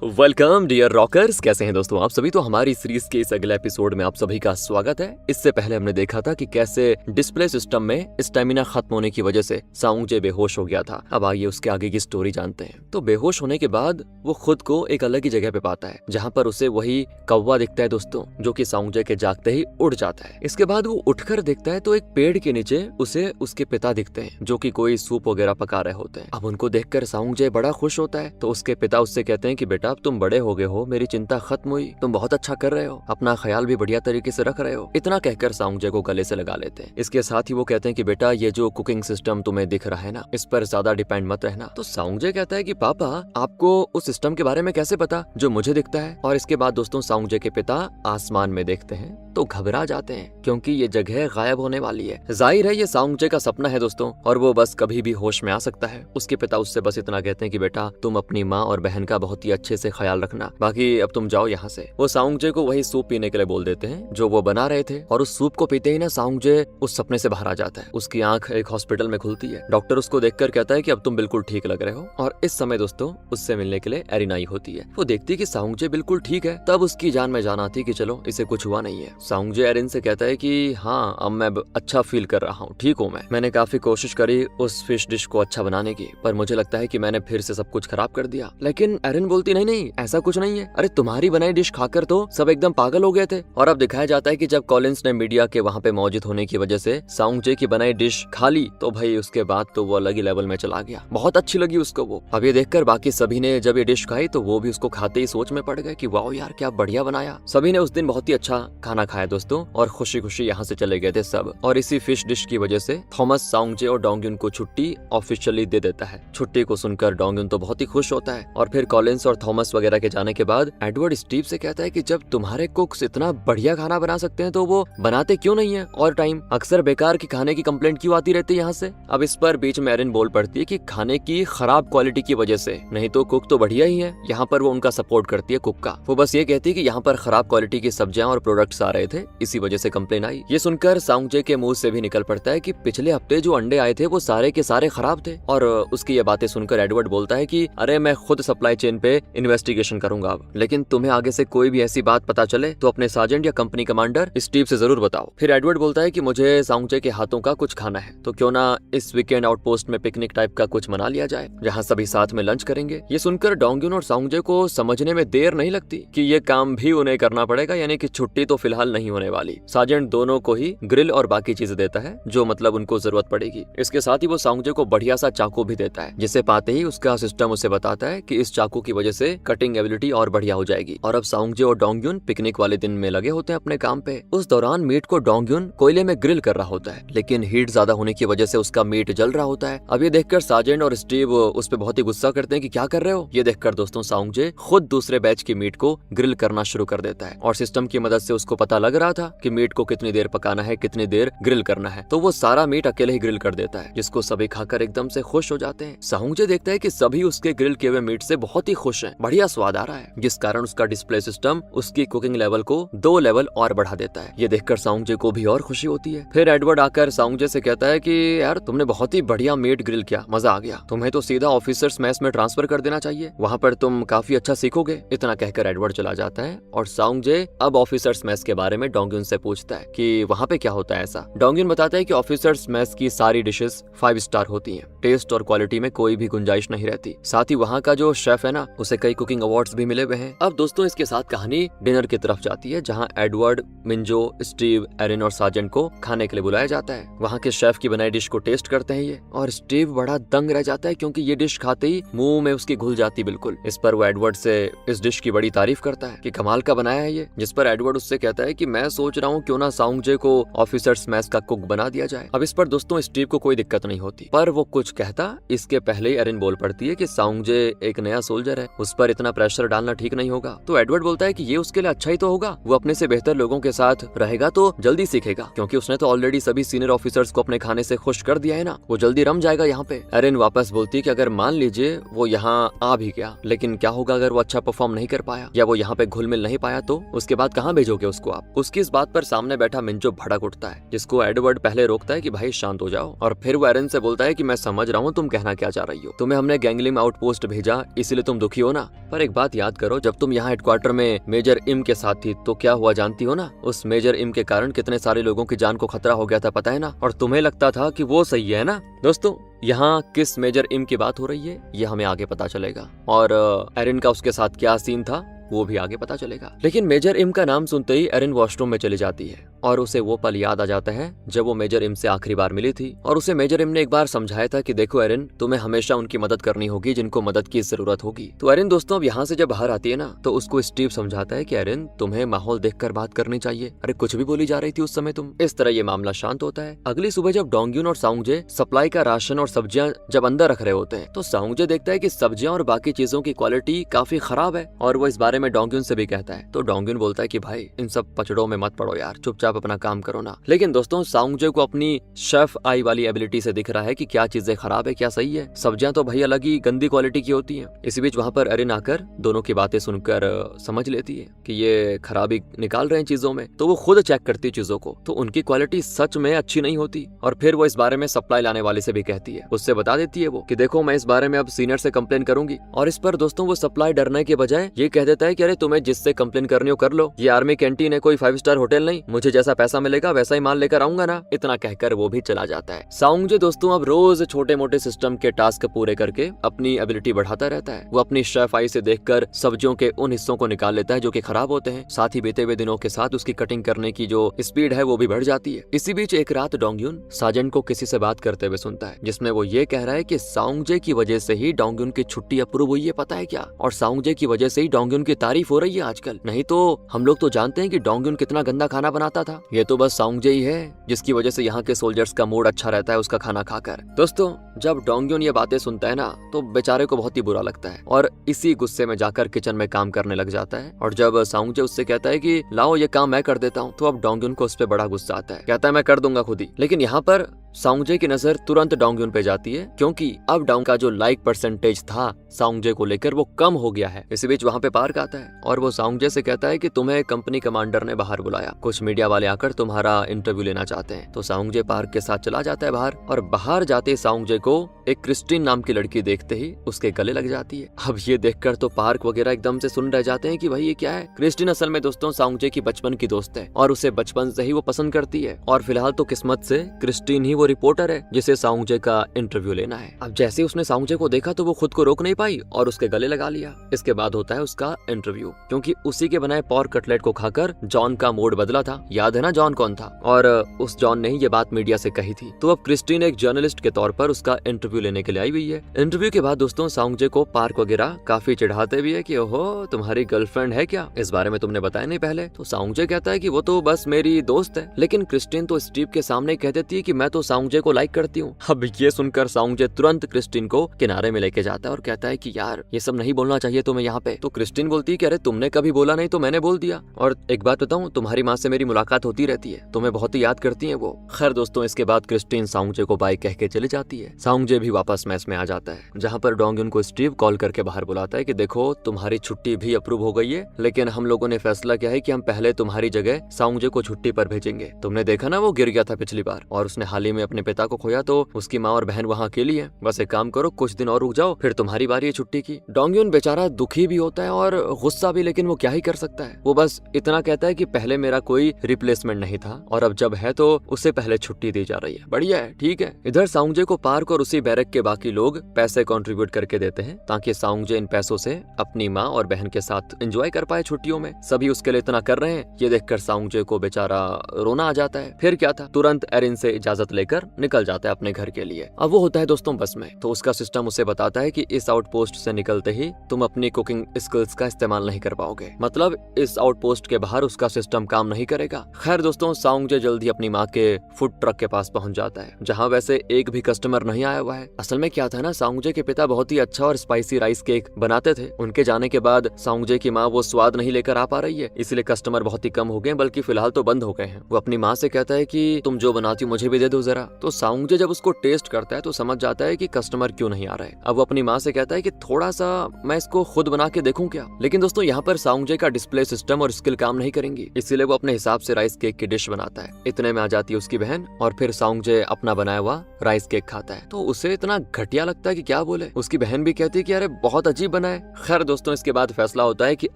Welcome dear rockers, कैसे हैं दोस्तों आप सभी। तो हमारी सीरीज के इस अगले एपिसोड में आप सभी का स्वागत है। इससे पहले हमने देखा था कि कैसे डिस्प्ले सिस्टम में स्टेमिना खत्म होने की वजह से साउंगजे बेहोश हो गया था। अब आइए उसके आगे की स्टोरी जानते हैं। तो बेहोश होने के बाद वो खुद को एक अलग ही जगह पे पाता है जहाँ पर उसे वही कौवा दिखता है दोस्तों, जो कि साउंगजे के जागते ही उड़ जाता है। इसके बाद वो उठकर देखता है तो एक पेड़ के नीचे उसे उसके पिता दिखते हैं, जो कि कोई सूप वगैरह पका रहे होते हैं। अब उनको देखकर साउंगजे बड़ा खुश होता है। तो उसके पिता उससे कहते हैं कि बेटा अब तुम बड़े हो गए हो, मेरी चिंता खत्म हुई, तुम बहुत अच्छा कर रहे हो, अपना ख्याल भी बढ़िया तरीके से रख रहे हो। इतना कहकर साउंगजे को गले से लगा लेते हैं। इसके साथ ही वो कहते हैं कि बेटा ये जो कुकिंग सिस्टम तुम्हें दिख रहा है ना, इस पर ज्यादा डिपेंड मत रहना। तो साउंगजे कहता है कि पापा आपको उस सिस्टम के बारे में कैसे पता जो मुझे दिखता है। और इसके बाद दोस्तों साउंगजे के पिता आसमान में देखते हैं तो घबरा जाते हैं, क्योंकि ये जगह गायब होने वाली है। जाहिर है ये साउंगजे का सपना है दोस्तों, और वो बस कभी भी होश में आ सकता है। उसके पिता उससे बस इतना कहते हैं कि बेटा तुम अपनी माँ और बहन का बहुत ही अच्छे से ख्याल रखना, बाकी अब तुम जाओ यहाँ से। वो साउंगजे को वही सूप पीने के लिए बोल देते हैं जो वो बना रहे थे, और उस सूप को पीते ही ना साउंगजे उस सपने से बाहर आ जाता है। उसकी आंख एक हॉस्पिटल में खुलती है। डॉक्टर उसको देखकर कहता है कि अब तुम बिल्कुल ठीक लग रहे हो। और इस समय दोस्तों उससे मिलने के लिए एरिन आई होती है। वो देखती है कि साउंगजे बिल्कुल ठीक है। तब उसकी जान में जान आती कि चलो इसे कुछ हुआ नहीं है। साउंगजे एरिन से कहता है कि हाँ अब मैं अच्छा फील कर रहा हूँ, ठीक हूँ। मैंने काफी कोशिश करी उस फिश डिश को अच्छा बनाने की, पर मुझे लगता है कि मैंने फिर से सब कुछ खराब कर दिया। लेकिन एरिन बोलती नहीं नहीं ऐसा कुछ नहीं है, अरे तुम्हारी बनाई डिश खाकर तो सब एकदम पागल हो गए थे। और अब दिखाया जाता है कि जब कॉलिंस ने मीडिया के वहाँ पे मौजूद होने की वजह से साउंगजे की बनाई डिश खा ली, तो भाई उसके बाद तो वो अलग ही लेवल में चला गया। बहुत अच्छी लगी उसको वो। अब ये देखकर बाकी सभी ने जब ये डिश खाई तो वो भी उसको खाते ही सोच में पड़ गए कि वाओ यार क्या बढ़िया बनाया। सभी ने उस दिन बहुत ही अच्छा खाना खाया दोस्तों, और खुशी खुशी यहाँ से चले गए थे सब। और इसी फिश डिश की वजह से थॉमस साउंगजे और डोंगयुन को छुट्टी ऑफिशियली दे देता है। छुट्टी को सुनकर डोंगयुन तो बहुत ही खुश होता है। और फिर कॉलिंस और थॉमस वगैरह के जाने के बाद एडवर्ड स्टीव से कहता है कि जब तुम्हारे कुक्स इतना बढ़िया खाना बना सकते हैं तो वो बनाते क्यों नहीं है और टाइम, अक्सर बेकार की खाने की कंप्लेंट क्यों आती रहती है यहाँ से। अब इस पर बीच में एरिन बोल पड़ती है कि खाने की खराब क्वालिटी की वजह से, नहीं तो कुक तो बढ़िया ही है। यहाँ पर वो उनका सपोर्ट करती है कुक का। वो बस ये कहती है कि यहाँ पर खराब क्वालिटी की सब्जियां और प्रोडक्ट्स आ रहे थे, इसी वजह से कंप्लेन आई। ये सुनकर साउंगजे के मुंह से भी निकल पड़ता है कि पिछले हफ्ते जो अंडे आए थे वो सारे के सारे खराब थे। और उसकी ये बातें सुनकर एडवर्ड बोलता है कि अरे मैं खुद सप्लाई चेन पे इन्वेस्टिगेशन करूंगा अब, लेकिन तुम्हें आगे से कोई भी ऐसी बात पता चले तो अपने सार्जेंट या कंपनी कमांडर स्टीव से जरूर बताओ। फिर एडवर्ड बोलता है कि मुझे साउंगजे के हाथों का कुछ खाना है, तो क्यों ना इस वीकेंड आउटपोस्ट में पिकनिक टाइप का कुछ मना लिया जाए, जहाँ सभी साथ में लंच करेंगे। ये सुनकर डोंगयुन और साउंगजे को समझने में देर नहीं लगती कि ये काम भी उन्हें करना पड़ेगा, यानी कि छुट्टी तो फिलहाल नहीं होने वाली। सार्जेंट दोनों को ही ग्रिल और बाकी चीजें देता है जो मतलब उनको जरूरत पड़ेगी। इसके साथ ही वो साउंगजे को बढ़िया सा चाकू भी देता है, जिसे पाते ही उसका सिस्टम उसे बताता है कि इस चाकू की वजह से कटिंग एबिलिटी और बढ़िया हो जाएगी। और अब साउंगजे और डोंगयुन पिकनिक वाले दिन में लगे होते हैं अपने काम पे। उस दौरान मीट को डोंगयुन कोयले में ग्रिल कर रहा होता है, लेकिन हीट ज्यादा होने की वजह से उसका मीट जल रहा होता है। अब ये देखकर सार्जेंट और स्टीव उस पे बहुत ही गुस्सा करते हैं कि क्या कर रहे हो। ये देखकर दोस्तों साउंगजे खुद दूसरे बैच की मीट को ग्रिल करना शुरू कर देता है, और सिस्टम की मदद से उसको पता लग रहा था कि मीट को कितनी देर पकाना है, कितनी देर ग्रिल करना है। तो वो सारा मीट अकेले ही ग्रिल कर देता है, जिसको सभी खाकर एकदम से खुश हो जाते हैं। साउंगजे देखता है कि सभी उसके ग्रिल किए हुए मीट से बहुत ही खुश हैं, बढ़िया स्वाद आ रहा है, जिस कारण उसका डिस्प्ले सिस्टम उसकी कुकिंग लेवल को 2 लेवल और बढ़ा देता है। ये देखकर साउंगजे को भी और खुशी होती है। फिर एडवर्ड आकर साउंगजे से कहता है कि यार तुमने बहुत ही बढ़िया मीट ग्रिल किया, मजा आ गया, तुम्हें तो सीधा ऑफिसर्स मेस में ट्रांसफर कर देना चाहिए, वहाँ पर तुम काफी अच्छा सीखोगे। इतना कहकर एडवर्ड चला जाता है, और साउंगजे अब ऑफिसर्स मेस के बारे में डोंगयुन से पूछता है कि वहाँ पे क्या होता है ऐसा। डोंगयुन बताता है कि ऑफिसर्स मेस की सारी डिशेस 5 स्टार होती हैं, टेस्ट और क्वालिटी में कोई भी गुंजाइश नहीं रहती। साथ ही वहाँ का जो शेफ है ना, उसे कई कुकिंग अवार्ड्स भी मिले हुए हैं। अब दोस्तों इसके साथ कहानी डिनर की तरफ जाती है, जहाँ एडवर्ड, मिंजो, स्टीव, एरिन और सार्जेंट को खाने के लिए बुलाया जाता है। वहाँ के शेफ की बनाई डिश को टेस्ट करते हैं ये, और स्टीव बड़ा दंग रह जाता है, क्योंकि ये डिश खाते ही मुंह में उसकी घुल जाती बिल्कुल। इस पर वो एडवर्ड से इस डिश की बड़ी तारीफ करता है कि कमाल का बनाया है ये, जिस पर एडवर्ड उससे कहता है कि मैं सोच रहा हूँ क्यों ना साउंगजे को ऑफिसर्स मेस का कुक बना दिया जाए। अब इस पर दोस्तों स्टीव को कोई दिक्कत नहीं होती, पर वो कुछ कहता इसके पहले ही एरिन बोल पड़ती है कि साउंगजे एक नया सोल्जर है, उस पर इतना प्रेशर डालना ठीक नहीं होगा। तो एडवर्ड बोलता है कि ये उसके लिए अच्छा ही तो होगा, वो अपने से बेहतर लोगों के साथ रहेगा तो जल्दी सीखेगा, क्योंकि उसने तो ऑलरेडी सभी सीनियर ऑफिसर्स को अपने खाने से खुश कर दिया है ना, वो जल्दी रम जाएगा यहाँ पे। एरिन वापस बोलती है कि अगर मान लीजिए वो यहाँ आ भी गया, लेकिन क्या होगा अगर वो अच्छा परफॉर्म नहीं कर पाया, या वो यहाँ पे घुल मिल नहीं पाया, तो उसके बाद कहाँ भेजोगे उसको आप। उसकी इस बात पर सामने बैठा मिंजो भड़क उठता है, जिसको एडवर्ड पहले रोकता है कि भाई शांत हो जाओ। और फिर वो एरिन से बोलता है कि मैं समझ रहा हूँ तुम कहना क्या चाह रही हो, तुम्हें हमने गैंगलिंग आउटपोस्ट भेजा इसलिए तुम दुखी हो ना, पर एक बात याद करो, जब तुम यहाँ हेडक्वार्टर में मेजर इम के साथ थी तो क्या हुआ जानती हो ना? उस मेजर इम के कारण कितने सारे लोगों की जान को खतरा हो गया था, पता है ना? और तुम्हें लगता था कि वो सही है ना? दोस्तों, यहाँ किस मेजर इम की बात हो रही है ये हमें आगे पता चलेगा, और एरिन का उसके साथ क्या सीन था वो भी आगे पता चलेगा। लेकिन मेजर इम का नाम सुनते ही एरिन वॉशरूम में चली जाती है और उसे वो पल याद आ जाता है जब वो मेजर इम से आखिरी बार मिली थी और उसे मेजर इम ने एक बार समझाया था कि देखो एरिन, तुम्हें हमेशा उनकी मदद करनी होगी जिनको मदद की जरूरत होगी। तो एरिन दोस्तों अब यहाँ से जब बाहर आती है ना तो उसको स्टीव समझाता है कि एरिन, तुम्हें माहौल देखकर बात करनी चाहिए। अरे कुछ भी बोली जा रही थी उस समय तुम। इस तरह ये मामला शांत होता है। अगली सुबह जब डोंगयुन और साउंगजे सप्लाई का राशन और सब्जियां जब अंदर रख रहे होते हैं तो साउंगजे देखता है कि सब्जियां और बाकी चीजों की क्वालिटी काफी खराब है और वो इस बारे में डोंगयुन से भी कहता है। तो डोंगयुन बोलता है कि भाई इन सब पचड़ों में मत पड़ो यार, चुपचाप अपना काम करो ना। लेकिन दोस्तों साउंगजे को अपनी शेफ आई वाली एबिलिटी से दिख रहा है कि क्या चीजें खराब है क्या सही है। सब्जियां तो भाई अलग ही गंदी क्वालिटी की होती हैं। इसी बीच वहां पर एरिन आकर दोनों की बातें सुनकर समझ लेती है कि ये खराबी निकाल रहे हैं चीजों में, तो वो खुद चेक करती है चीजों को, तो उनकी क्वालिटी सच में अच्छी नहीं होती। और फिर वो इस बारे में सप्लाई लाने वाले से भी कहती है, उससे बता देती है वो कि देखो मैं इस बारे में अब सीनियर से कंप्लेन करूंगी। और इस पर दोस्तों वो सप्लाई डरने के बजाय ये कह देता है कि अरे तुम्हें जिससे कंप्लेन करनी हो कर लो, ये आर्मी कैंटीन है, कोई 5 स्टार होटल नहीं, मुझे जैसा पैसा मिलेगा वैसा ही माल लेकर आऊंगा ना। इतना कहकर वो भी चला जाता है। साउंगजे दोस्तों अब रोज छोटे मोटे सिस्टम के टास्क पूरे करके अपनी एबिलिटी बढ़ाता रहता है। वो अपनी शेफ आई से देखकर सब्जियों के उन हिस्सों को निकाल लेता है जो कि खराब होते हैं। साथ ही बीते हुए दिनों के साथ उसकी कटिंग करने की जो स्पीड है वो भी बढ़ जाती है। इसी बीच एक रात डोंगयुन साजन को किसी से बात करते हुए सुनता है जिसमें वो ये कह रहा है कि साउंगजे की वजह से ही डोंगयुन की छुट्टी अप्रूव हुई है, पता है क्या? और साउंगजे की वजह से ही डोंगयुन की तारीफ हो रही है आजकल। नहीं तो हम लोग तो जानते हैं कि डोंगयुन कितना गंदा खाना बनाता था। ये तो बस साउंगजे ही है जिसकी वजह से यहाँ के सोल्जर्स का मूड अच्छा रहता है उसका खाना खाकर। दोस्तों जब डोंगयुन ये बातें सुनता है ना तो बेचारे को बहुत ही बुरा लगता है और इसी गुस्से में जाकर किचन में काम करने लग जाता है। और जब साउंगजे उससे कहता है कि लाओ ये काम मैं कर देता हूँ, तो अब डोंगयुन को उस पर बड़ा गुस्सा आता है। कहता है मैं कर दूंगा खुद ही। लेकिन यहाँ पर साउंगजे की नजर तुरंत डोंगयुन पे जाती है क्योंकि अब डोंग का जो लाइक परसेंटेज था साउंगजे को लेकर वो कम हो गया है। इसी बीच वहाँ पे पार्क आता है और वो साउंगजे से कहता है कि तुम्हें कंपनी कमांडर ने बाहर बुलाया, कुछ मीडिया वाले आकर तुम्हारा इंटरव्यू लेना चाहते हैं। तो साउंगजे पार्क के साथ चला जाता है बाहर और बाहर जाते साउंगजे को एक क्रिस्टीन नाम की लड़की देखते ही उसके गले लग जाती है। अब ये देखकर तो पार्क वगैरह एकदम से सुन रह जाते हैं कि भाई ये क्या है। क्रिस्टीन असल में दोस्तों साउंगजे की बचपन की दोस्त है और उसे बचपन से ही वो पसंद करती है और फिलहाल तो किस्मत से क्रिस्टीन ही वो रिपोर्टर है जिसे साउंगजे का इंटरव्यू लेना है। अब जैसे उसने साउंगजे को देखा तो वो खुद को रोक नहीं पाई और उसके गले लगा लिया। इसके बाद होता है उसका इंटरव्यू, क्योंकि उसी के बनाए पॉर्क कटलेट को खाकर जॉन का मूड बदला था। याद है ना जॉन कौन था? और उस जॉन ने ही ये बात मीडिया से कही थी। तो अब क्रिस्टीन एक जर्नलिस्ट के तौर पर उसका इंटरव्यू लेने के लिए आई हुई है। इंटरव्यू के बाद दोस्तों साउंगजे को पार्क वगैरह काफी चिढ़ाते भी है कि ओहो तुम्हारी गर्लफ्रेंड है क्या, इस बारे में तुमने बताया नहीं पहले। तो साउंगजे कहता है कि वो तो बस मेरी दोस्त है। लेकिन क्रिस्टीन तो स्टीव के सामने कह देती है कि मैं तो साउंगजे को लाइक करती हूँ। अब ये सुनकर साउंगजे तुरंत क्रिस्टीन को किनारे में लेके जाता है और कहता है कि यार ये सब नहीं बोलना चाहिए तुम्हें यहाँ पे। तो क्रिस्टीन बोलती है कि अरे तुमने कभी बोला नहीं तो मैंने बोल दिया। और एक बात बताऊं, तुम्हारी माँ से मेरी मुलाकात होती रहती है, तुम्हें बहुत ही याद करती है वो। खैर दोस्तों इसके बाद क्रिस्टीन साउंगजे को बाय कह के चली जाती है। साउंगजे भी वापस मैस में आ जाता है जहाँ पर डोंगयुन को स्टीव कॉल करके बाहर बुलाता है कि देखो तुम्हारी छुट्टी भी अप्रूव हो गई है, लेकिन हम लोगों ने फैसला किया है कि हम पहले तुम्हारी जगह साउंगजे को छुट्टी पर भेजेंगे। तुमने देखा ना वो गिर गया था पिछली बार और उसने हाल ही में अपने पिता को खोया, तो उसकी माँ और बहन वहाँ अकेली है। बस एक काम करो, कुछ दिन और रुक जाओ, फिर तुम्हारी बारी है छुट्टी की। डोंगयुन बेचारा दुखी भी होता है और गुस्सा भी, लेकिन वो क्या ही कर सकता है। वो बस इतना कहता है कि पहले मेरा कोई रिप्लेसमेंट नहीं था और अब जब है तो उसे पहले छुट्टी दी जा रही है। बढ़िया है, ठीक है। इधर साउंगजे को पार्क और उसी बैरक के बाकी लोग पैसे कंट्रीब्यूट करके देते हैं ताकि साउंगजे इन पैसों से अपनी माँ और बहन के साथ एंजॉय कर पाए छुट्टियों में। सभी उसके लिए इतना कर रहे हैं, ये देखकर साउंगजे को बेचारा रोना आ जाता है। फिर क्या था, तुरंत एरिन से इजाजत लेकर निकल जाता है अपने घर के लिए। अब वो होता है दोस्तों बस में, तो उसका सिस्टम उसे बताता है कि इस आउटपोस्ट से निकलते ही तुम अपनी कुकिंग स्किल्स का इस्तेमाल नहीं कर पाओगे, मतलब इस आउटपोस्ट के बाहर उसका सिस्टम काम नहीं करेगा। खैर दोस्तों साउंगजे जल्दी अपनी माँ के फूड ट्रक के पास पहुंच जाता है जहाँ वैसे एक भी कस्टमर नहीं आया हुआ है। असल में क्या था ना, साउंगजे के पिता बहुत ही अच्छा और स्पाइसी राइस केक बनाते थे। उनके जाने के बाद साउंगजे की माँ वो स्वाद नहीं लेकर आ पा रही है, इसलिए कस्टमर बहुत ही कम हो गए, बल्कि फिलहाल तो बंद हो गए हैं। वो अपनी माँ से कहता है कि तुम जो बनाती हो मुझे भी दे दो जरा। तो साउंगजे जब उसको टेस्ट करता है तो समझ जाता है कि कस्टमर क्यों नहीं आ रहे। अब वो अपनी माँ से कहता है कि थोड़ा सा मैं इसको खुद बना के देखूं क्या। लेकिन दोस्तों यहाँ पर साउंगजे का डिस्प्ले सिस्टम और स्किल काम नहीं करेंगी, इसीलिए वो अपने हिसाब से राइस राइस केक की डिश बनाता है। इतने में आ जाती है उसकी बहन और फिर साउंगजे अपना बनाया हुआ राइस केक खाता है तो उसे इतना घटिया लगता है कि क्या बोले। उसकी बहन भी कहती है कि अरे बहुत अजीब बना है। खैर दोस्तों, इसके बाद फैसला होता है कि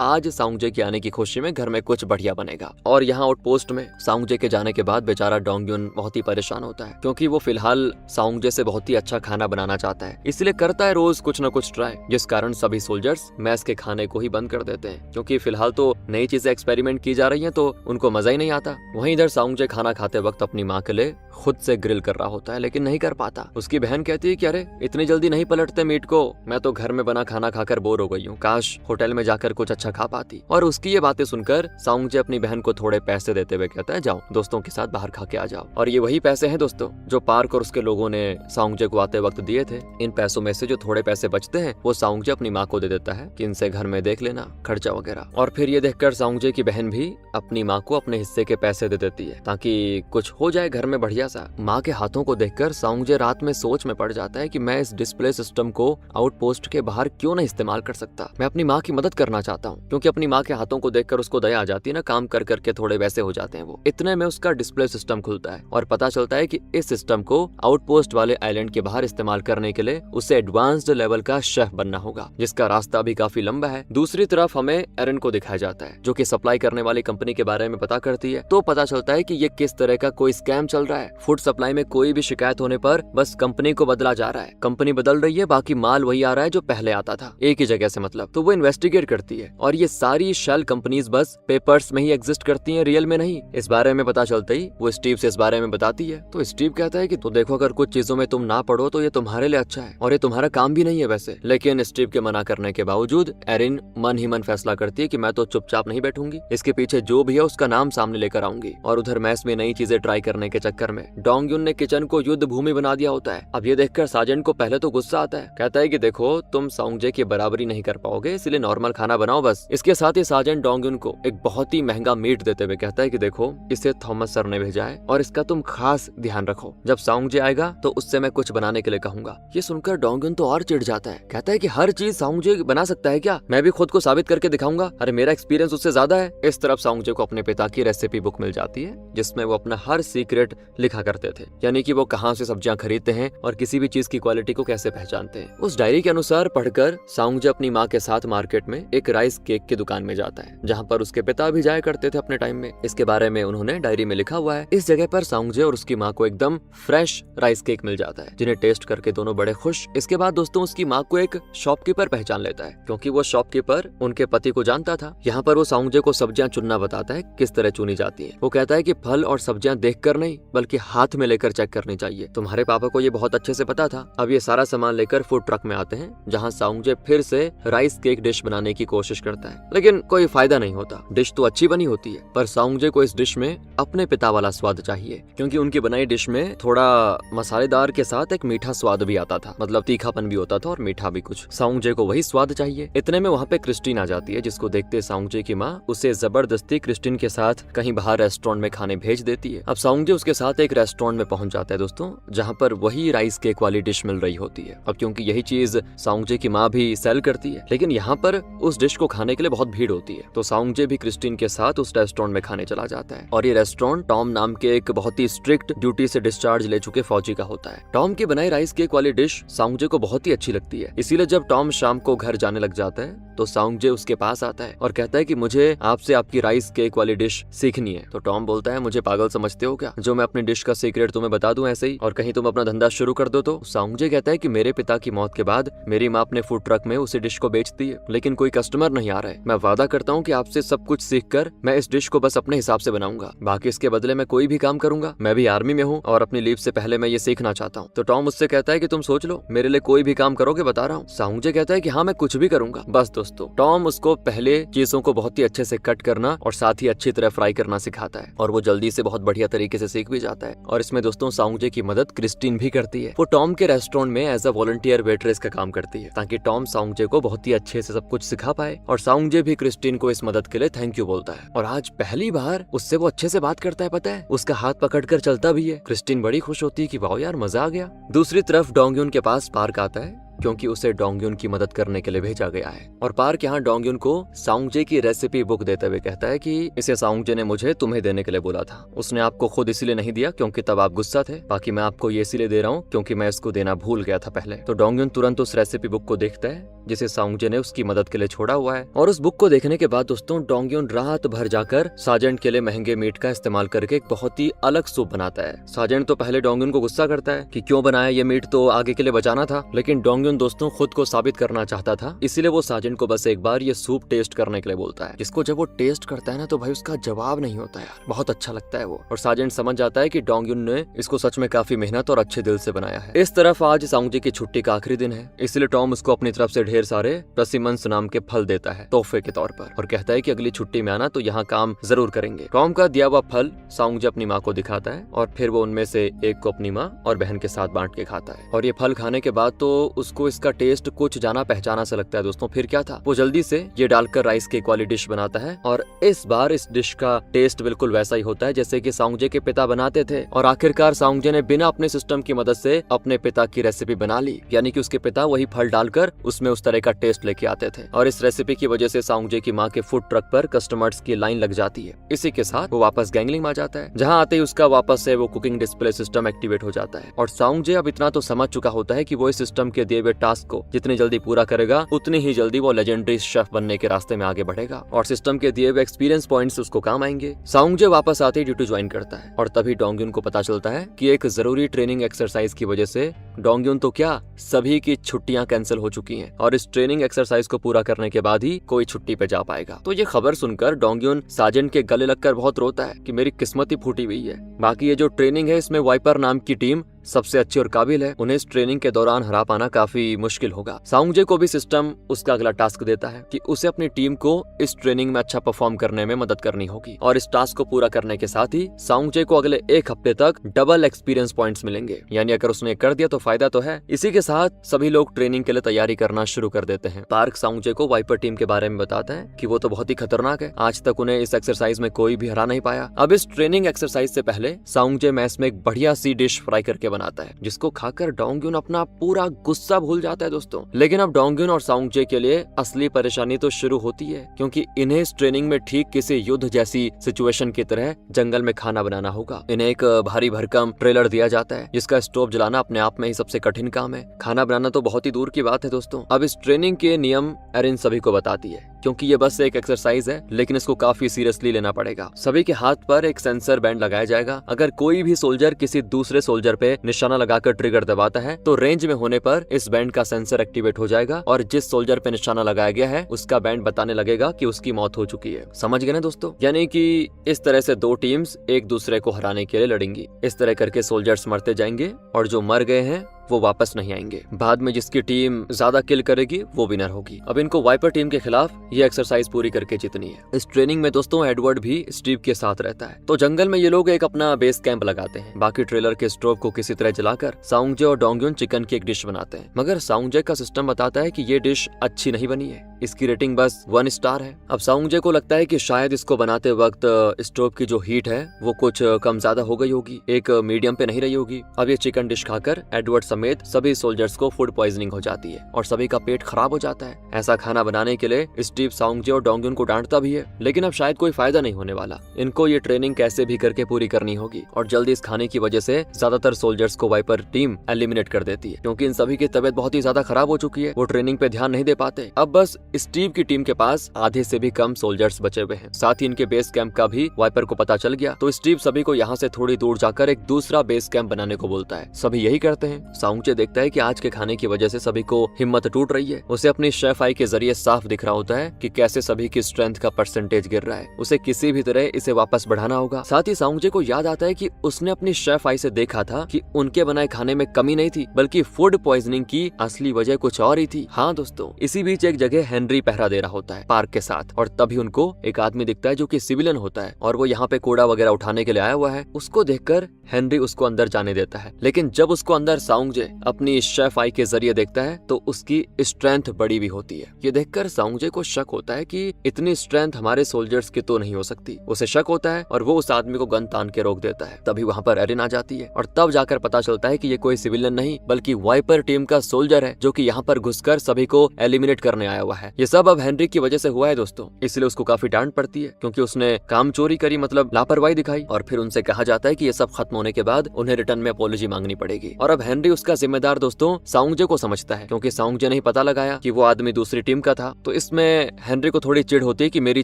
आज साउंगजे के आने की खुशी में घर में कुछ बढ़िया बनेगा। और यहाँ आउटपोस्ट में साउंगजे के जाने के बाद बेचारा डोंगयुन बहुत ही परेशान होता है, क्योंकि वो फिलहाल साउंगजे से बहुत ही अच्छा खाना बनाना चाहता है, इसलिए करता है रोज कुछ न कुछ ट्राई, जिस कारण सभी सोल्जर्स मैस के खाने को ही बंद कर देते हैं, क्योंकि फिलहाल तो नई चीजें एक्सपेरिमेंट की जा रही हैं तो उनको मजा ही नहीं आता। वहीं इधर साउंगजे खाना खाते वक्त अपनी माँ के लिए खुद से ग्रिल कर रहा होता है, लेकिन नहीं कर पाता। उसकी बहन कहती है कि अरे इतनी जल्दी नहीं पलटते मीट को, मैं तो घर में बना खाना खाकर बोर हो गई हूँ, काश होटल में जाकर कुछ अच्छा खा पाती। और उसकी ये बातें सुनकर साउंगजे अपनी बहन को थोड़े पैसे देते हुए कहता है जाओ दोस्तों के साथ बाहर खा के आ जाओ। और ये वही पैसे हैं दोस्तों जो पार्क और उसके लोगों ने साउंगजे को आते वक्त दिए थे। इन पैसों में से जो थोड़े पैसे बचते हैं वो साउंगजे अपनी माँ को दे देता है कि इनसे घर में देख लेना खर्चा वगैरह। और फिर ये देखकर साउंगजे की बहन भी अपनी माँ को अपने हिस्से के पैसे दे देती है ताकि कुछ हो जाए घर में बढ़िया सा। माँ के हाथों को देखकर साउंगजे रात में सोच में पड़ जाता है कि मैं इस डिस्प्ले सिस्टम को आउटपोस्ट के बाहर क्यों नहीं इस्तेमाल कर सकता। मैं अपनी माँ की मदद करना चाहता हूँ, क्योंकि अपनी माँ के हाथों को देखकर उसको दया आ जाती है ना, काम कर करके थोड़े वैसे हो जाते हैं वो। इतने में उसका डिस्प्ले सिस्टम खुलता है और पता चलता है कि इस सिस्टम को आउटपोस्ट वाले आइलैंड के बाहर इस्तेमाल करने के लिए उसे एडवांस्ड लेवल का शेफ बनना होगा, जिसका रास्ता भी काफी लंबा है। दूसरी तरफ हमें एरन को दिखाया जाता है जो कि सप्लाई करने वाली कंपनी के बारे में पता करती है। तो पता चलता है कि ये किस तरह का कोई स्कैम चल रहा है। फूड सप्लाई में कोई भी शिकायत होने पर बस कंपनी को बदला जा रहा है, कंपनी बदल रही है, बाकी माल वही आ रहा है जो पहले आता था एक ही जगह से, मतलब। तो वो इन्वेस्टिगेट करती है और ये सारी शेल कंपनीज बस पेपर्स में ही एग्जिस्ट करती हैं, रियल में नहीं। इस बारे में पता चलते ही वो स्टीव से इस बारे में बताती है। तो स्टीव कहता है कि तो देखो, अगर कुछ चीजों में तुम ना पढ़ो तो ये तुम्हारे लिए अच्छा है और ये तुम्हारा काम भी नहीं है वैसे। लेकिन स्टीव के मना करने के बावजूद एरिन मन ही मन फैसला करती है कि मैं तो चुपचाप नहीं बैठूंगी, इसके पीछे जो भी है उसका नाम सामने लेकर आऊंगी। और उधर मैस में नई चीजें ट्राई करने के चक्कर में डोंगयुन ने किचन को युद्ध भूमि बना दिया होता है। अब ये देखकर सार्जेंट को पहले तो गुस्सा आता है, कहता है कि देखो तुम साउंगजे की बराबरी नहीं कर पाओगे, इसलिए नॉर्मल खाना बनाओ बस। इसके साथ ही सार्जेंट डोंगयुन को एक बहुत ही महंगा मीट देते हुए कहता है कि देखो इसे थॉमस सर ने भेजा है और इसका तुम खास ध्यान रखो, जब साउंगजे आएगा तो उससे मैं कुछ बनाने के लिए कहूंगा। ये सुनकर डोंगयुन तो और चिढ़ जाता है, कहता है कि हर चीज साउंगजे बना सकता है क्या, मैं भी खुद को साबित करके दिखाऊंगा, अरे मेरा एक्सपीरियंस उससे ज्यादा है। इस तरफ साउंगजे को अपने पिता की रेसिपी बुक मिल जाती है जिसमें वो अपना हर सीक्रेट लिखा करते थे, यानी कि वो कहाँ से सब्जियां खरीदते हैं और किसी भी चीज की क्वालिटी को कैसे पहचानते हैं। उस डायरी के अनुसार पढ़कर साउंगजे अपनी माँ के साथ मार्केट में एक राइस केक की दुकान में जाता है, जहाँ पर उसके पिता भी जाया करते थे अपने टाइम में। इसके बारे में उन्होंने डायरी में लिखा हुआ है। इस जगह पर साउंगजे और उसकी माँ को एकदम फ्रेश राइस केक मिल जाता है, जिन्हें टेस्ट करके दोनों बड़े खुश। इसके बाद दोस्तों उसकी माँ को एक शॉपकीपर पहचान लेता है, क्योंकि वो शॉपकीपर उनके पति को जानता था। यहाँ पर वो साउंगजे को सब्जियां चुनना बताता है, किस तरह चुनी जाती है। वो कहता है कि फल और सब्जियां देखकर नहीं बल्कि हाथ में लेकर चेक करनी चाहिए। तुम्हारे पापा को ये बहुत अच्छे से पता था। अब ये सारा सामान लेकर फूड ट्रक में आते हैं, जहाँ साउंगजे फिर से राइस केक डिश बनाने की कोशिश करता है, लेकिन कोई फायदा नहीं होता। डिश तो अच्छी बनी होती है, पर साउंगजे को इस डिश में अपने पिता वाला स्वाद चाहिए, क्योंकि उनकी बनाई डिश में थोड़ा मसालेदार के साथ एक मीठा स्वाद भी आता था, मतलब तीखापन भी होता था और मीठा भी कुछ। साउंगजे को वही स्वाद चाहिए। इतने में वहाँ पे क्रिस्टीन आ जाती है, जिसको देखते साउंगजे की माँ उसे जबरदस्ती क्रिस्टीन के साथ कहीं बाहर रेस्टोरेंट में खाने भेज देती है। अब साउंगजे उसके साथ एक रेस्टोरेंट में पहुंच जाता है दोस्तों, जहाँ पर वही राइस केक वाली डिश मिल रही होती है। अब क्योंकि यही चीज साउंगजे की माँ भी सेल करती है, लेकिन यहाँ पर उस डिश को खाने के लिए बहुत भीड़ होती है, तो साउंगजे भी क्रिस्टीन के साथ उस रेस्टोरेंट में खाने चला जाता है। और ये रेस्टोरेंट टॉम नाम के एक बहुत ही स्ट्रिक्ट ड्यूटी से डिस्चार्ज ले चुके फौजी का होता है। टॉम की बनाई राइस केक वाली डिश साउंगजे को बहुत ही अच्छी लगती है, इसीलिए जब टॉम शाम को घर जाने लग जाता है तो साउंगजे उसके पास आता है और कहता है कि मुझे आपसे आपकी राइस केक वाली डिश सीखनी है। तो टॉम बोलता है, मुझे पागल समझते हो क्या, जो मैं अपनी डिश का सीक्रेट तुम्हें बता दूं ऐसे ही और कहीं तुम अपना धंधा शुरू कर दो। तो साउंगजे कहता है कि मेरे पिता की मौत के बाद मेरी माँ अपने फूड ट्रक में उसी डिश को बेचती है, लेकिन कोई कस्टमर नहीं आ रहा है। मैं वादा करता हूँ कि आपसे सब कुछ सीख कर मैं इस डिश को बस अपने हिसाब से बनाऊंगा, बाकी इसके बदले में कोई भी काम करूंगा। मैं भी आर्मी में हूँ और अपनी लीव से पहले मैं ये सीखना चाहता हूँ। तो टॉम उससे कहता है कि तुम सोच लो, मेरे लिए कोई भी काम करोगे बता रहा हूँ। साउंगजे कहता है कि हाँ मैं कुछ भी करूंगा। बस दोस्तों टॉम उसको पहले चीजों को बहुत ही अच्छे से कट करना और साथ ही अच्छी तरह फ्राई करना सिखाता है, और वो जल्दी से बहुत बढ़िया तरीके से सीख भी जाता है। और इसमें दोस्तों साउंगजे की मदद क्रिस्टीन भी करती है। वो टॉम के रेस्टोरेंट में एज अ वॉलंटियर वेटरेस का काम करती है, ताकि टॉम साउंगजे को बहुत ही अच्छे से सब कुछ सिखा पाए। और साउंगजे भी क्रिस्टीन को इस मदद के लिए थैंक यू बोलता है, और आज पहली बार उससे वो अच्छे से बात करता है, पता है, उसका हाथ पकड़ कर चलता भी है। क्रिस्टीन बड़ी खुश होती है कि वाह यार मजा आ गया। दूसरी तरफ डोंगयुन के पास पार्क आता है, क्योंकि उसे डोंगयुन की मदद करने के लिए भेजा गया है। और पार्क यहाँ डोंगयुन को साउंगजे की रेसिपी बुक देते हुए कहता है कि इसे साउंगजे ने मुझे तुम्हें देने के लिए बोला था। उसने आपको खुद इसीलिए नहीं दिया क्योंकि तब आप गुस्सा थे, बाकी मैं आपको ये इसीलिए दे रहा हूँ क्योंकि मैं इसको देना भूल गया था पहले। तो डोंगयुन तुरंत उस रेसिपी बुक को देखता है जिसे साउंगजे ने उसकी मदद के लिए छोड़ा हुआ है। और उस बुक को देखने के बाद दोस्तों डोंगयुन रात भर जाकर सार्जेंट के लिए महंगे मीट का इस्तेमाल करके एक बहुत ही अलग सूप बनाता है। सार्जेंट तो पहले डोंगयुन को गुस्सा करता है कि क्यों बनाया ये मीट, तो आगे के लिए बचाना था, लेकिन डोंगयुन दोस्तों खुद को साबित करना चाहता था, इसीलिए वो सार्जेंट को बस एक बार ये सूप टेस्ट करने के लिए बोलता है। जिसको जब वो टेस्ट करता है ना तो भाई उसका जवाब नहीं होता यार, बहुत अच्छा लगता है वो। और सार्जेंट समझ जाता है कि डोंगयुन ने इसको सच में काफी मेहनत और अच्छे दिल से बनाया है। इस तरफ आज साउंगजे की छुट्टी का आखिरी दिन है, इसलिए टॉम उसको अपनी तरफ से ढेर सारे प्रसिमंस नाम के फल देता है तोहफे के तौर पर, और कहता है कि अगली छुट्टी में आना तो यहाँ काम जरूर करेंगे। टॉम का दिया हुआ फल साउंगजे अपनी माँ को दिखाता है और फिर वो उनमें से एक को अपनी माँ और बहन के साथ बांट के खाता है। और ये फल खाने के बाद तो उसको इसका टेस्ट कुछ जाना पहचाना सा लगता है दोस्तों। फिर क्या था, वो जल्दी से ये डालकर राइस केक वाली डिश बनाता है और इस बार इस डिश का टेस्ट बिल्कुल वैसा ही होता है जैसे कि साउंगजे के पिता बनाते थे। और आखिरकार साउंगजे ने बिना अपने सिस्टम की मदद से अपने पिता की रेसिपी बना ली, यानी कि उसके पिता वही फल डालकर उसमें उस तरह का टेस्ट लेके आते थे। और इस रेसिपी की वजह से साउंगजे की माँ के फूड ट्रक पर कस्टमर्स की लाइन लग जाती है। इसी के साथ वो वापस गैंगलिंग में आ जाता है, जहाँ आते ही उसका वापस से वो कुकिंग डिस्प्ले सिस्टम एक्टिवेट हो जाता है। और साउंगजे अब इतना तो समझ चुका होता है कि वो इस सिस्टम के दिए हुए टास्क को जितनी जल्दी पूरा करेगा उतनी ही जल्दी वो लेजेंडरी शेफ बनने के रास्ते में आगे बढ़ेगा और सिस्टम के दिए हुए एक्सपीरियंस पॉइंट्स उसको काम आएंगे। साउंगजे वापस आते ही ड्यूटी ज्वाइन करता है और तभी डोंगयुन को पता चलता है कि एक जरूरी ट्रेनिंग एक्सरसाइज की वजह से डोंगयुन तो क्या सभी की छुट्टियां कैंसिल हो चुकी हैं और इस ट्रेनिंग एक्सरसाइज को पूरा करने के बाद ही कोई छुट्टी पे जा पाएगा। तो ये खबर सुनकर डोंगयुन सार्जेंट के गले लगकर बहुत रोता है कि मेरी किस्मत ही फूटी हुई है। बाकी ये जो ट्रेनिंग है इसमें वाइपर नाम की टीम सबसे अच्छी और काबिल है, उन्हें इस ट्रेनिंग के दौरान हरा पाना काफी मुश्किल होगा। साउंगजे को भी सिस्टम उसका अगला टास्क देता है कि उसे अपनी टीम को इस ट्रेनिंग में अच्छा परफॉर्म करने में मदद करनी होगी और इस टास्क को पूरा करने के साथ ही साउंगजे को अगले एक हफ्ते तक डबल एक्सपीरियंस पॉइंट्स मिलेंगे, यानी अगर उसने कर दिया तो फायदा तो है। इसी के साथ सभी लोग ट्रेनिंग के लिए तैयारी करना शुरू कर देते हैं। पार्क साउंगजे को वाइपर टीम के बारे में बताता है कि वो तो बहुत ही खतरनाक है, आज तक उन्हें इस एक्सरसाइज में कोई भी हरा नहीं पाया। अब इस ट्रेनिंग एक्सरसाइज से पहले साउंगजे मैस में एक बढ़िया सी डिश फ्राई करके बनाता है जिसको खाकर डोंगयुन अपना पूरा गुस्सा भूल जाता है दोस्तों। लेकिन अब डोंगयुन और साउंगजे के लिए असली परेशानी तो शुरू होती है, क्योंकि इन्हें इस ट्रेनिंग में ठीक किसी युद्ध जैसी सिचुएशन की तरह जंगल में खाना बनाना होगा। इन्हें एक भारी भरकम ट्रेलर दिया जाता है जिसका स्टोव जलाना अपने आप में ही सबसे कठिन काम है। खाना बनाना तो बहुत ही दूर की बात है दोस्तों। अब इस ट्रेनिंग के नियम एरिन सभी को बताती है, क्योंकि ये बस एक एक्सरसाइज है लेकिन इसको काफी सीरियसली लेना पड़ेगा। सभी के हाथ पर एक सेंसर बैंड लगाया जाएगा। अगर कोई भी सोल्जर किसी दूसरे सोल्जर पे निशाना लगाकर ट्रिगर दबाता है तो रेंज में होने पर इस बैंड का सेंसर एक्टिवेट हो जाएगा और जिस सोल्जर पे निशाना लगाया गया है उसका बैंड बताने लगेगा कि उसकी मौत हो चुकी है। समझ गए ना दोस्तों? यानी कि इस तरह से दो टीम्स एक दूसरे को हराने के लिए लड़ेंगी। इस तरह करके सोल्जर्स मरते जाएंगे और जो मर गए हैं वो वापस नहीं आएंगे। बाद में जिसकी टीम ज्यादा किल करेगी वो विनर होगी। अब इनको वाइपर टीम के खिलाफ ये एक्सरसाइज पूरी करके जीतनी है। इस ट्रेनिंग में दोस्तों एडवर्ड भी स्टीव के साथ रहता है। तो जंगल में ये लोग एक अपना बेस कैंप लगाते हैं। बाकी ट्रेलर के स्टोव को किसी तरह जलाकर साउंगजे और डोंगयुन चिकन की एक डिश बनाते हैं, मगर साउंगजे का सिस्टम बताता है कि ये डिश अच्छी नहीं बनी है, इसकी रेटिंग बस 1 स्टार है। अब साउंगजे को लगता है कि शायद इसको बनाते वक्त स्टोव की जो हीट है वो कुछ कम ज्यादा हो गई होगी, एक मीडियम पे नहीं रही होगी। अब ये चिकन डिश खाकर एडवर्ड समेत सभी सोल्जर्स को फूड पॉइजनिंग हो जाती है और सभी का पेट खराब हो जाता है। ऐसा खाना बनाने के लिए स्टीव साउंगजे और डोंगयुन को डांटता भी है, लेकिन अब शायद कोई फायदा नहीं होने वाला। इनको ये ट्रेनिंग कैसे भी करके पूरी करनी होगी और जल्दी इस खाने की वजह से ज्यादातर सोल्जर्स को वाइपर टीम एलिमिनेट कर देती है, क्योंकि इन सभी की तबीयत बहुत ही ज्यादा खराब हो चुकी है। वो ट्रेनिंग पे ध्यान नहीं दे पाते। अब बस स्टीव की टीम के पास आधे से भी कम सोल्जर्स बचे हुए हैं। साथ ही इनके बेस कैंप का भी वाइपर को पता चल गया, तो स्टीव सभी को यहाँ से थोड़ी दूर जाकर एक दूसरा बेस कैंप बनाने को बोलता है। सभी यही करते हैं। साउंगजे देखता है कि आज के खाने की वजह से सभी को हिम्मत टूट रही है। उसे अपनी शेफ आई के जरिए साफ दिख रहा होता है कि कैसे सभी की स्ट्रेंथ का परसेंटेज गिर रहा है। उसे किसी भी तरह इसे वापस बढ़ाना होगा। साथ ही साउंगजे को याद आता है कि उसने अपनी शेफ आई से देखा था कि उनके बनाए खाने में कमी नहीं थी, बल्कि फूड पॉइजनिंग की असली वजह कुछ और ही थी। हाँ दोस्तों, इसी बीच एक जगह हेनरी पहरा दे रहा होता है पार्क के साथ, और तभी उनको एक आदमी दिखता है जो कि सिविलियन होता है और वो यहाँ पे कूड़ा वगैरह उठाने के लिए आया हुआ है। उसको देखकर हेनरी उसको अंदर जाने देता है। लेकिन जब उसको अंदर साउंगजे अपनी शेफ आई के जरिए देखता है तो उसकी स्ट्रेंथ बड़ी भी होती है। ये देखकर साउंगजे को शक होता है कि इतनी स्ट्रेंथ हमारे सोल्जर्स की तो नहीं हो सकती। उसे शक होता है और वो उस आदमी को गन तान के रोक देता है। तभी वहाँ पर एरिन आ जाती है और तब जाकर पता चलता है कि ये कोई सिविलियन नहीं बल्कि वाइपर टीम का सोल्जर है, जो कि यहाँ पर घुसकर सभी को एलिमिनेट करने आया हुआ है। ये सब अब हेनरी की वजह से हुआ है दोस्तों, इसलिए उसको काफी डांट पड़ती है क्योंकि उसने काम चोरी करी, मतलब लापरवाही दिखाई। और फिर उनसे कहा जाता है कि ये सब खत्म होने के बाद उन्हें रिटर्न में अपॉलॉजी मांगनी पड़ेगी। और अब हेनरी उसका जिम्मेदार दोस्तों साउंगजे को समझता है, क्योंकि साउंगजे ने ही पता लगाया कि वो आदमी दूसरी टीम का था। तो इसमें हेनरी को थोड़ी चिढ़ होती है कि मेरी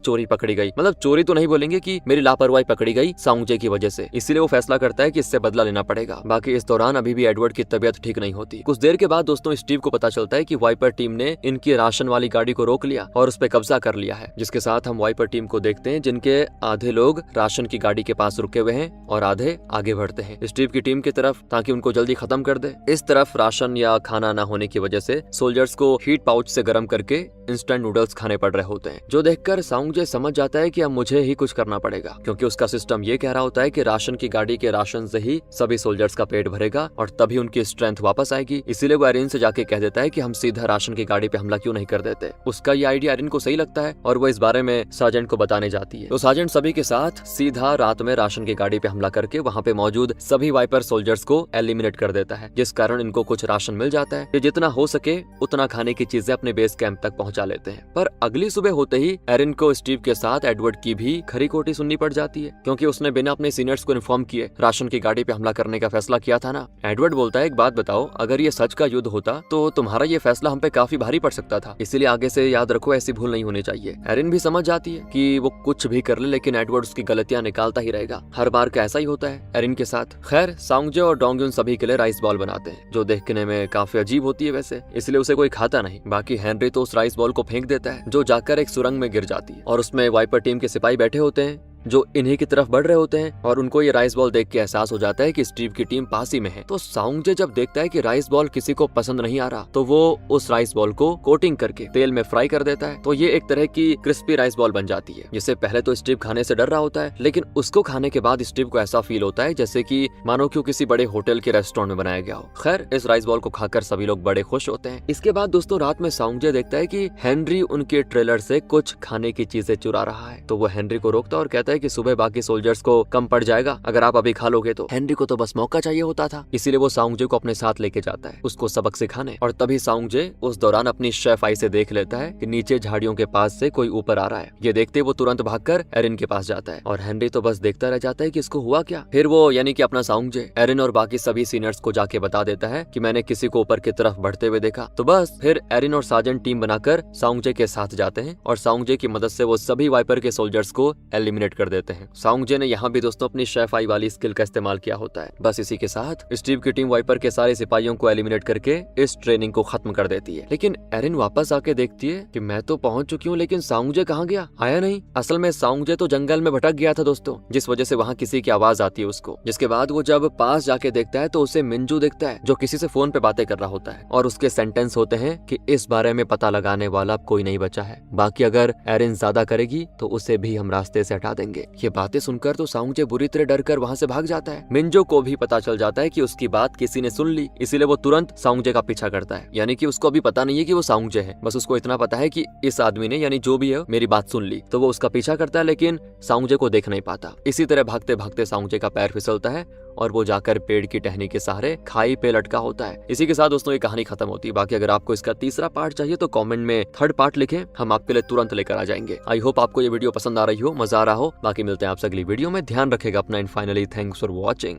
चोरी पकड़ी गई, मतलब चोरी तो नहीं बोलेंगे कि मेरी लापरवाही पकड़ी गई साउंगजे की वजह से। इसलिए वो फैसला करता है कि इससे बदला लेना पड़ेगा। बाकी इस दौरान अभी भी एडवर्ड की तबीयत ठीक नहीं होती। कुछ देर के बाद दोस्तों स्टीव को पता चलता है कि वाइपर टीम ने इनकी राशन वाली गाड़ी को रोक लिया और उस पर कब्जा कर लिया है, जिसके साथ हम वाइपर टीम को देखते हैं जिनके आधे लोग राशन की गाड़ी के पास रुके हुए हैं और आधे आगे बढ़ते हैं स्टीव की टीम की तरफ ताकि उनको जल्दी खत्म कर दे। इस तरफ राशन या खाना न होने की वजह से सोल्जर्स को हीट पाउच से गर्म करके इंस्टेंट नूडल्स खाने पड़ रहे होते हैं, जो देखकर साउंगजे समझ जाता है कि अब मुझे ही कुछ करना पड़ेगा, क्योंकि उसका सिस्टम ये कह रहा होता है कि राशन की गाड़ी के राशन से ही सभी सोल्जर्स का पेट भरेगा और तभी उनकी स्ट्रेंथ वापस आएगी। इसीलिए वो एरिन से जाके कह देता है कि हम सीधा राशन की गाड़ी पे हमला क्यों नहीं कर देते। उसका ये आइडिया एरिन को सही लगता है और वो इस बारे में सार्जेंट को बताने जाती है। तो सार्जेंट सभी के साथ सीधा रात में राशन की गाड़ी पे हमला करके वहाँ पे मौजूद सभी वाइपर सोल्जर्स को एलिमिनेट कर देता है, जिस कारण इनको कुछ राशन मिल जाता है। ये जितना हो सके उतना खाने की चीजें अपने बेस कैंप तक पहुंचा लेते हैं। पर अगली सुबह होते ही एरिन को स्टीव के साथ एडवर्ड की भी खरी खोटी सुननी पड़ जाती है, क्योंकि उसने बिना अपने सीनियर्स को इन्फॉर्म किए राशन की गाड़ी पे हमला करने का फैसला किया था ना। एडवर्ड बोलता है एक बात बताओ, अगर ये सच का युद्ध होता तो तुम्हारा ये फैसला हम पे काफी भारी पड़ सकता था, इसीलिए आगे से याद रखो ऐसी भूल नहीं होनी चाहिए। एरिन भी समझ जाती है कि वो कुछ भी कर ले लेकिन एडवर्ड उसकी गलतियां निकालता ही रहेगा। हर बार का ऐसा ही होता है एरिन के साथ। खैर साउंगजे और डोंगयुन सभी के लिए राइस बॉल बनाते हैं, जो देखने में काफी अजीब होती है वैसे, इसलिए उसे कोई खाता नहीं। बाकी हेनरी तो उस राइस बॉल को फेंक देता है, जो जाकर एक सुरंग में गिर जाती है और उसमें वाइपर टीम के सिपाही बैठे होते हैं जो इन्हीं की तरफ बढ़ रहे होते हैं और उनको ये राइस बॉल देख के एहसास हो जाता है कि स्टीव की टीम पास ही में है। तो साउंगजे जब देखता है कि राइस बॉल किसी को पसंद नहीं आ रहा तो वो उस राइस बॉल को कोटिंग करके तेल में फ्राई कर देता है। तो ये एक तरह की क्रिस्पी राइस बॉल बन जाती है, जिसे पहले तो स्टीव खाने से डर रहा होता है, लेकिन उसको खाने के बाद स्टीव को ऐसा फील होता है जैसे कि मानो क्यों किसी बड़े होटल के रेस्टोरेंट में बनाया गया हो। खैर इस राइस बॉल को खाकर सभी लोग बड़े खुश होते हैं। इसके बाद दोस्तों रात में साउंगजे देखता है कि हेनरी उनके ट्रेलर से कुछ खाने की चीजें चुरा रहा है। तो वो हेनरी को रोकता है और कहता है कि सुबह बाकी सोल्जर्स को कम पड़ जाएगा अगर आप अभी खा लोगे तो। हेनरी को तो बस मौका चाहिए होता था, इसीलिए वो साउंगजे को अपने साथ लेके जाता है उसको सबक सिखाने। और तभी साउंगजे उस दौरान अपनी शेफ आई से देख लेता है कि नीचे झाड़ियों के पास से कोई ऊपर आ रहा है। ये देखते वो तुरंत भागकर एरिन के पास जाता है और हेनरी तो बस देखता रह जाता है कि इसको हुआ क्या। फिर वो यानी कि अपना साउंगजे एरिन और बाकी सभी सीनियर्स को जाके बता देता है कि मैंने किसी को ऊपर की तरफ बढ़ते हुए देखा। तो बस फिर एरिन और सार्जेंट टीम बनाकर साउंगजे के साथ जाते हैं और साउंगजे की मदद से वो सभी वाइपर के सोल्जर्स को एलिमिनेट कर देते हैं। साउंगजे ने यहाँ भी दोस्तों अपनी शेफ आई वाली स्किल का इस्तेमाल किया होता है। बस इसी के साथ स्टीव की टीम वाइपर के सारे सिपाहियों को एलिमिनेट करके इस ट्रेनिंग को खत्म कर देती है। लेकिन एरिन वापस आके देखती है कि मैं तो पहुंच चुकी हूँ लेकिन साउंगजे कहाँ गया, आया नहीं। असल में साउंगजे तो जंगल में भटक गया था दोस्तों, जिस वजह से वहाँ किसी की आवाज आती है उसको। जिसके बाद वो जब पास जाके देखता है तो उसे मिंजू दिखता है जो किसी से फोन पे बातें कर रहा होता है और उसके सेंटेंस होते हैं कि इस बारे में पता लगाने वाला कोई नहीं बचा है, बाकी अगर एरिन ज्यादा करेगी तो उसे भी हम रास्ते से हटा देंगे। ये बातें सुनकर तो साउंगजे बुरी तरह डर कर वहाँ से भाग जाता है। मिंजो को भी पता चल जाता है कि उसकी बात किसी ने सुन ली, इसीलिए वो तुरंत साउंगजे का पीछा करता है। यानी कि उसको अभी पता नहीं है कि वो साउंगजे है, बस उसको इतना पता है कि इस आदमी ने यानी जो भी है मेरी बात सुन ली। तो वो उसका पीछा करता है लेकिन साउंगजे को देख नहीं पाता। इसी तरह भागते भागते साउंगजे का पैर फिसलता है और वो जाकर पेड़ की टहनी के सहारे खाई पे लटका होता है। इसी के साथ दोस्तों ये कहानी खत्म होती है। बाकी अगर आपको इसका तीसरा पार्ट चाहिए तो कमेंट में थर्ड पार्ट लिखें, हम आपके लिए तुरंत लेकर आ जाएंगे। आई होप आपको ये वीडियो पसंद आ रही हो, मजा आ रहा हो। बाकी मिलते हैं आपसे अगली वीडियो में। ध्यान रखेगा अपना and finally thanks for watching.